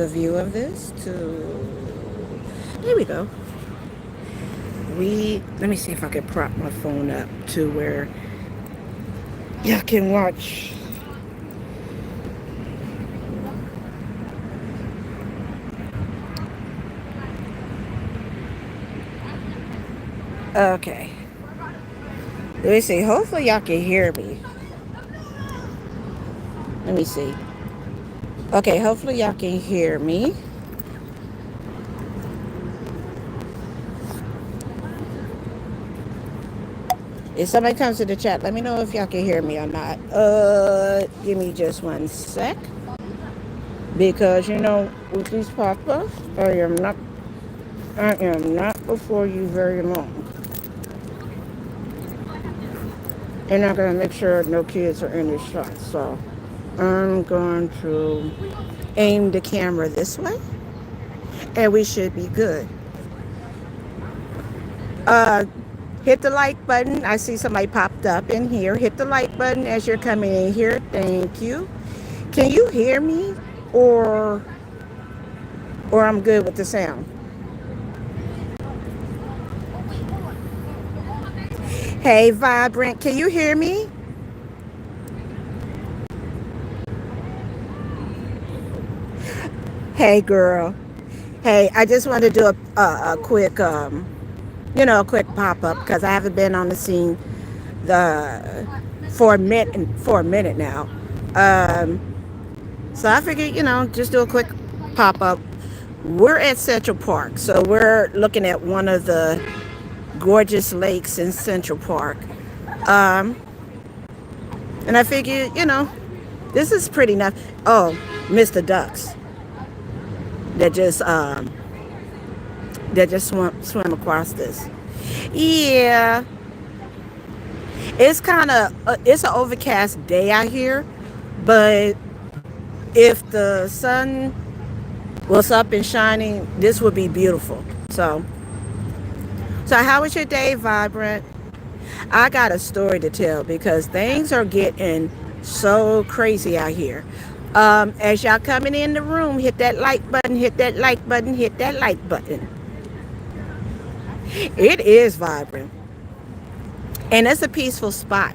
the view of this to, there we go. Let me see if I can prop my phone up to where y'all can watch. Okay. Let me see. Hopefully y'all can hear me. Let me see. Okay, hopefully y'all can hear me. If somebody comes to the chat, let me know if y'all can hear me or not. Give me just one sec. Because with these pop-ups, I am not before you very long. And I'm gonna make sure no kids are in the shot. So I'm going to aim the camera this way, and we should be good. Uh, hit the like button. I see somebody popped up in here. Hit the like button as you're coming in here. Thank you. Can you hear me, or I'm good with the sound? Hey, Vibrant, can you hear me? Hey, girl. Hey, I just wanted to do a quick a quick pop up because I haven't been on the scene the for a minute now. Um, so I figured, just do a quick pop up. We're at Central Park, so we're looking at one of the gorgeous lakes in Central Park. Um, and I figured, this is pretty nice. Oh, Mr. Ducks that just swam across this. Yeah, it's an overcast day out here, but if the sun was up and shining, this would be beautiful. So how was your day, Vibrant? I got a story to tell because things are getting so crazy out here. As y'all coming in the room, hit that like button, hit that like button, hit that like button. It is vibrant. And it's a peaceful spot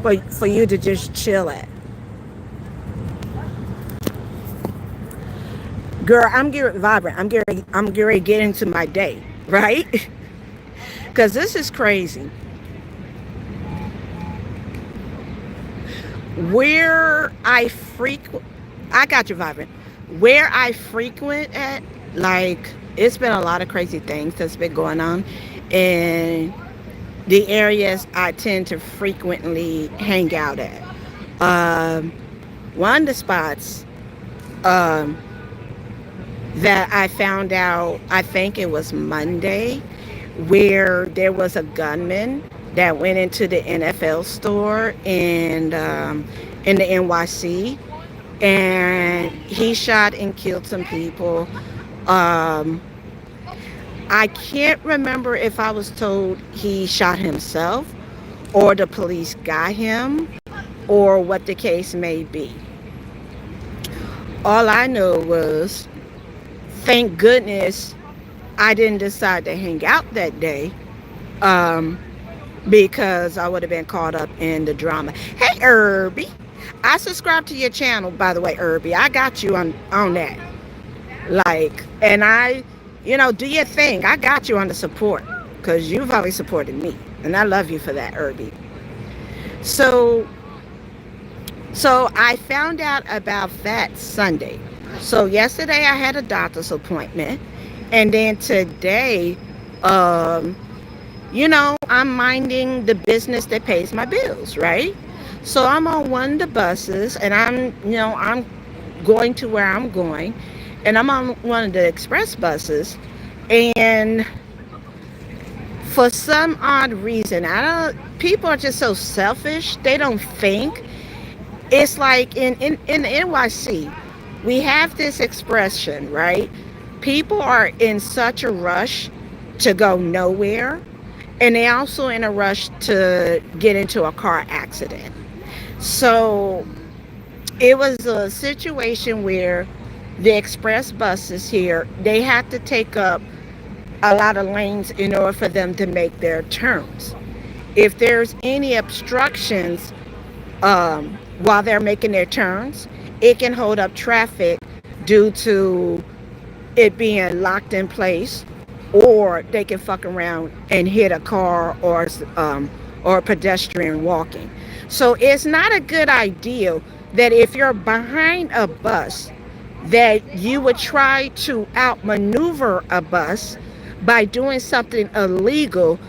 for you to just chill at. Girl, I'm getting vibrant. I'm getting ready to get into my day, right? Because this is crazy. Where I got you vibrant. Where I frequent at, like, it's been a lot of crazy things that's been going on. And the areas I tend to frequently hang out at. Um, One of the spots um, that I found out, I think it was Monday, where there was a gunman that went into the NFL store in the NYC, and he shot and killed some people. Um, I can't remember if I was told he shot himself or the police got him or what the case may be. All I know was, thank goodness I didn't decide to hang out that day, um, because I would have been caught up in the drama. Hey, Herbie. I subscribe to your channel, by the way, Herbie. I got you on that. Like, and do your thing. I got you on the support because you've always supported me. And I love you for that, Herbie. So I found out about that Sunday. So yesterday I had a doctor's appointment. And then today, I'm minding the business that pays my bills, right? So I'm on one of the buses and I'm going to where I'm going. And I'm on one of the express buses. And for some odd reason, people are just so selfish. They don't think. It's like in the NYC, we have this expression, right? People are in such a rush to go nowhere, and they also in a rush to get into a car accident. So it was a situation where the express buses here, they have to take up a lot of lanes in order for them to make their turns. If there's any obstructions while they're making their turns, it can hold up traffic due to it being locked in place, or they can fuck around and hit a car or a pedestrian walking. So it's not a good idea that if you're behind a bus, that you would try to outmaneuver a bus by doing something illegal,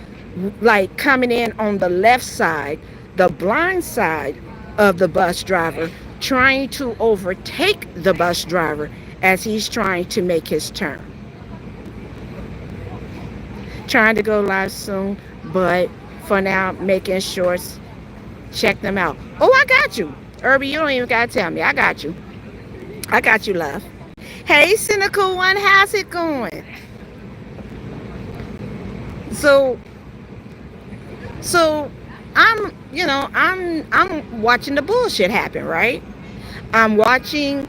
like coming in on the left side, the blind side of the bus driver, trying to overtake the bus driver as he's trying to make his turn. Trying to go live soon, but for now, making shorts. Check them out. Oh, I got you. Irby, you don't even got to tell me. I got you. I got you, love. Hey, Cynical One, how's it going? So, so I'm watching the bullshit happen, right? I'm watching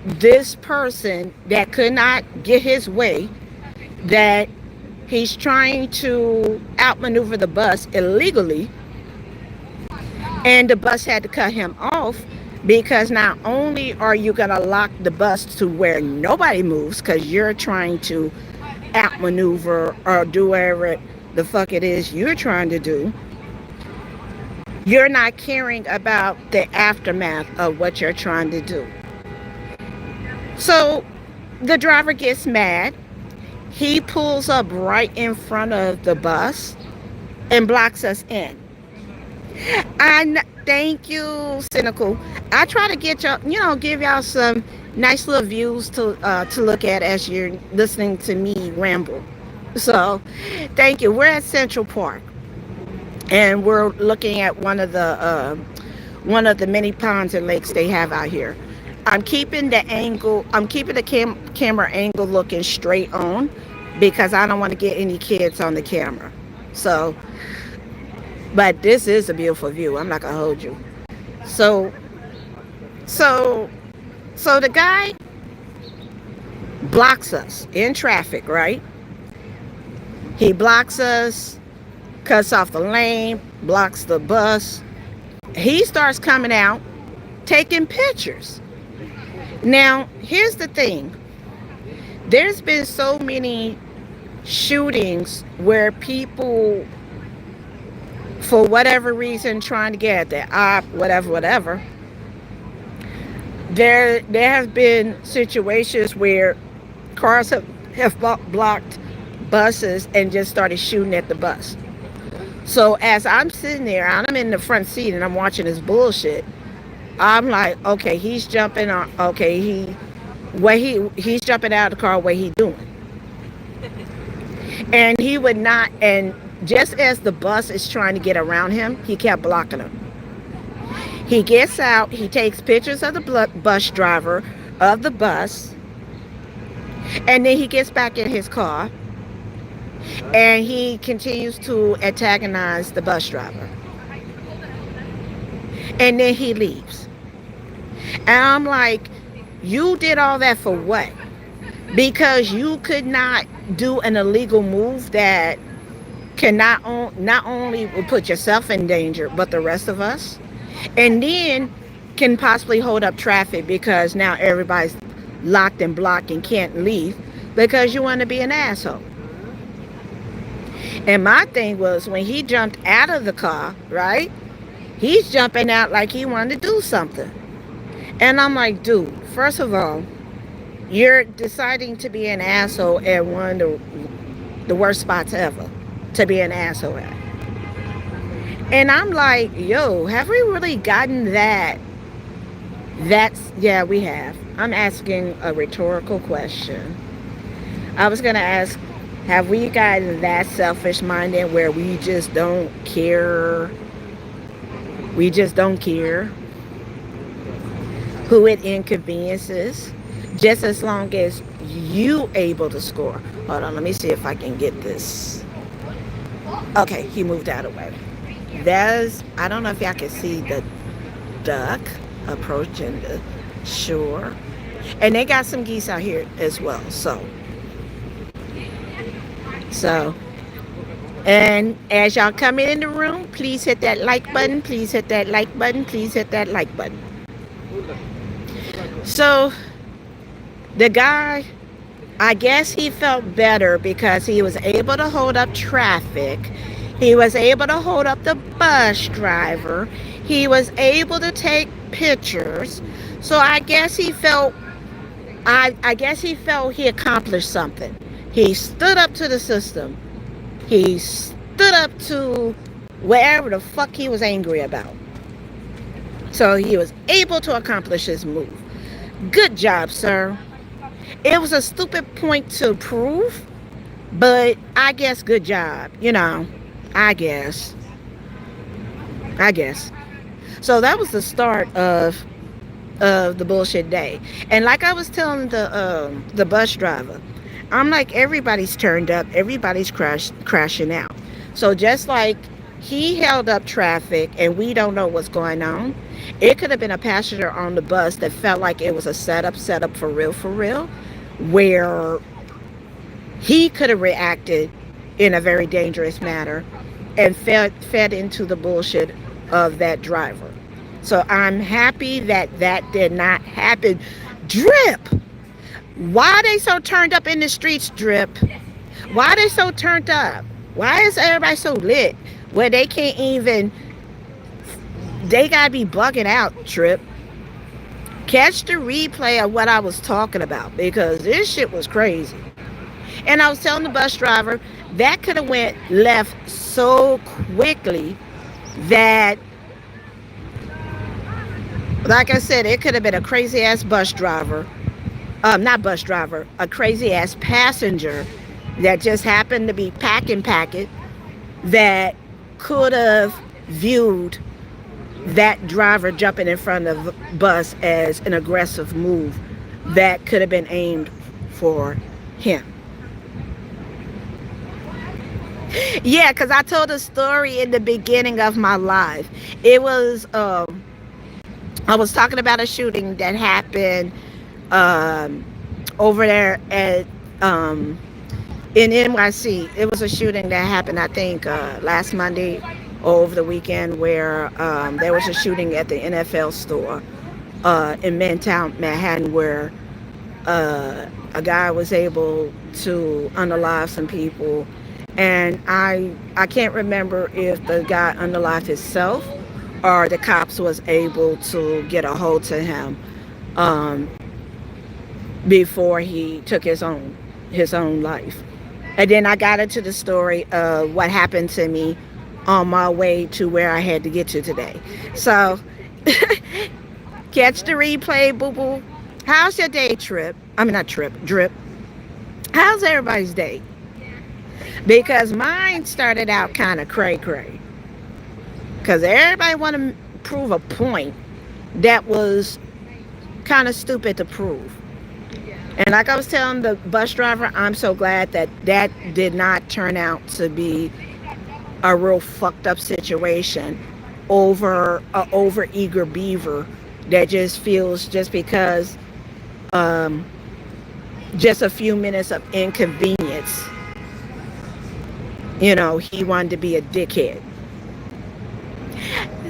this person that could not get his way, that he's trying to outmaneuver the bus illegally, and the bus had to cut him off because not only are you going to lock the bus to where nobody moves because you're trying to outmaneuver or do whatever the fuck it is you're trying to do, you're not caring about the aftermath of what you're trying to do. So the driver gets mad. He pulls up right in front of the bus and blocks us in. Thank you, Cynical. I try to get y'all, give y'all some nice little views to look at as you're listening to me ramble. So, thank you. We're at Central Park, and we're looking at one of the many ponds and lakes they have out here. I'm keeping the angle. I'm keeping the camera angle looking straight on because I don't want to get any kids on the camera. So, but this is a beautiful view. I'm not gonna hold you. So, so, so the guy blocks us in traffic, right? He blocks us, cuts off the lane, blocks the bus. He starts coming out, taking pictures. Now, here's the thing. There's been so many shootings where people, for whatever reason, trying to get at the op, whatever. There have been situations where cars have blocked buses and just started shooting at the bus. So as I'm sitting there, I'm in the front seat and I'm watching this bullshit. I'm like, okay, he's jumping on. Okay, he's jumping out of the car. What he doing? And he would not. And just as the bus is trying to get around him, he kept blocking him. He gets out. He takes pictures of the bus driver of the bus, and then he gets back in his car, and he continues to antagonize the bus driver. And then he leaves. And I'm like, you did all that for what? Because you could not do an illegal move that can not only will put yourself in danger, but the rest of us. And then can possibly hold up traffic because now everybody's locked and blocked and can't leave because you want to be an asshole. And my thing was when he jumped out of the car, right? He's jumping out like he wanted to do something. And I'm like, dude, first of all, you're deciding to be an asshole at one of the worst spots ever to be an asshole at. And I'm like, yo, have we really gotten that? Yeah, we have. I'm asking a rhetorical question. I was going to ask, have we gotten that selfish-minded where we just don't care? We just don't care who it inconveniences, just as long as you able to score. Hold on, let me see if I can get this. Okay, he moved out of the way. I don't know if y'all can see the duck approaching the shore. And they got some geese out here as well. So, and as y'all come in the room, please hit that like button. Please hit that like button. Please hit that like button. So, the guy, I guess he felt better because he was able to hold up traffic. He was able to hold up the bus driver. He was able to take pictures. So I guess he felt I guess he felt he accomplished something. He stood up to the system. He stood up to wherever the fuck he was angry about. So he was able to accomplish his move. Good job, sir. It was a stupid point to prove, but I guess good job. I guess. I guess. So that was the start of the bullshit day. And like I was telling the bus driver, I'm like, everybody's turned up, everybody's crashing out. So just like he held up traffic and we don't know what's going on, it could have been a passenger on the bus that felt like it was a setup for real, where he could have reacted in a very dangerous manner and fed into the bullshit of that driver. So I'm happy that that did not happen. Drip, why they so turned up in the streets, Drip? Why they so turned up? Why is everybody so lit where they can't even, they gotta be bugging out, Drip? Catch the replay of what I was talking about, because this shit was crazy. And I was telling the bus driver that could have went left so quickly that, like I said, it could have been a crazy ass bus driver, not bus driver, a crazy ass passenger that just happened to be packing packet that could have viewed that driver jumping in front of the bus as an aggressive move that could have been aimed for him. Yeah, because I told a story in the beginning of my live. It was, I was talking about a shooting that happened over there at in NYC. It was a shooting that happened, I think, last Monday or over the weekend, where there was a shooting at the NFL store in Midtown Manhattan, where a guy was able to unalive some people. And I can't remember if the guy unalived himself or the cops was able to get a hold to him before he took his own life. And then I got into the story of what happened to me on my way to where I had to get to today. So catch the replay, boo boo. How's your day, Trip? I mean, not Trip, Drip. How's everybody's day? Because mine started out kind of cray-cray. Because everybody want to prove a point that was kind of stupid to prove. And like I was telling the bus driver, I'm so glad that that did not turn out to be a real fucked up situation over a over eager beaver that just feels, just because just a few minutes of inconvenience, he wanted to be a dickhead.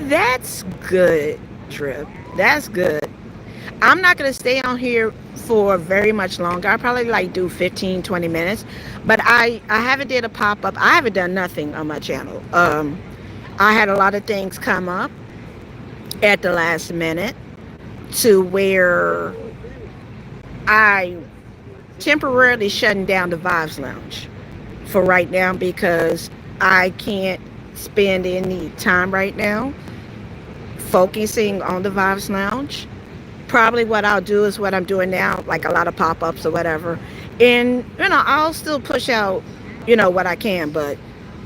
That's good, Trip. That's good. I'm not going to stay on here for very much longer. I'll probably do 15, 20 minutes. But I haven't did a pop-up. I haven't done nothing on my channel. I had a lot of things come up at the last minute to where I temporarily shutting down the Vibes Lounge for right now, because I can't spend any time right now focusing on the Vibes Lounge. Probably what I'll do is what I'm doing now, like a lot of pop-ups or whatever. And, I'll still push out, what I can, but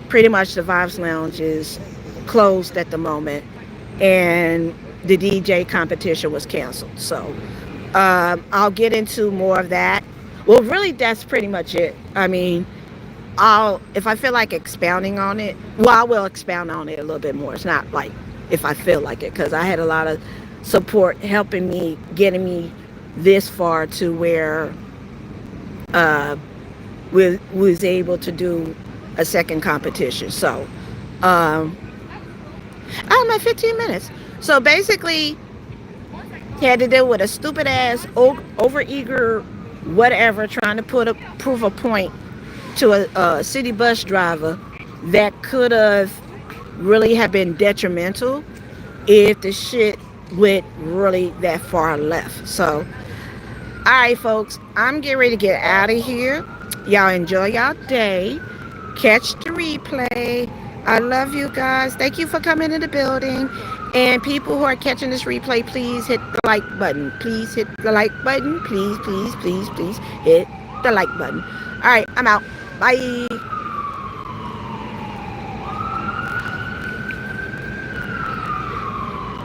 pretty much the Vibes Lounge is closed at the moment. And the DJ competition was canceled. So I'll get into more of that. Well, really, that's pretty much it. I mean, if I feel like expounding on it, I will expound on it a little bit more. It's not like if I feel like it, because I had a lot of support helping me, getting me this far to where uh, we was able to do a second competition. So um, I'm at 15 minutes. So basically, he had to deal with a stupid ass, over eager, whatever, trying to prove a point to a city bus driver that could have really have been detrimental if the shit went really that far left. So, all right, folks, I'm getting ready to get out of here. Y'all enjoy y'all day. Catch the replay. I love you guys. Thank you for coming in the building. And people who are catching this replay, please hit the like button. Please hit the like button. Please, please, please, please hit the like button. All right, I'm out. Bye.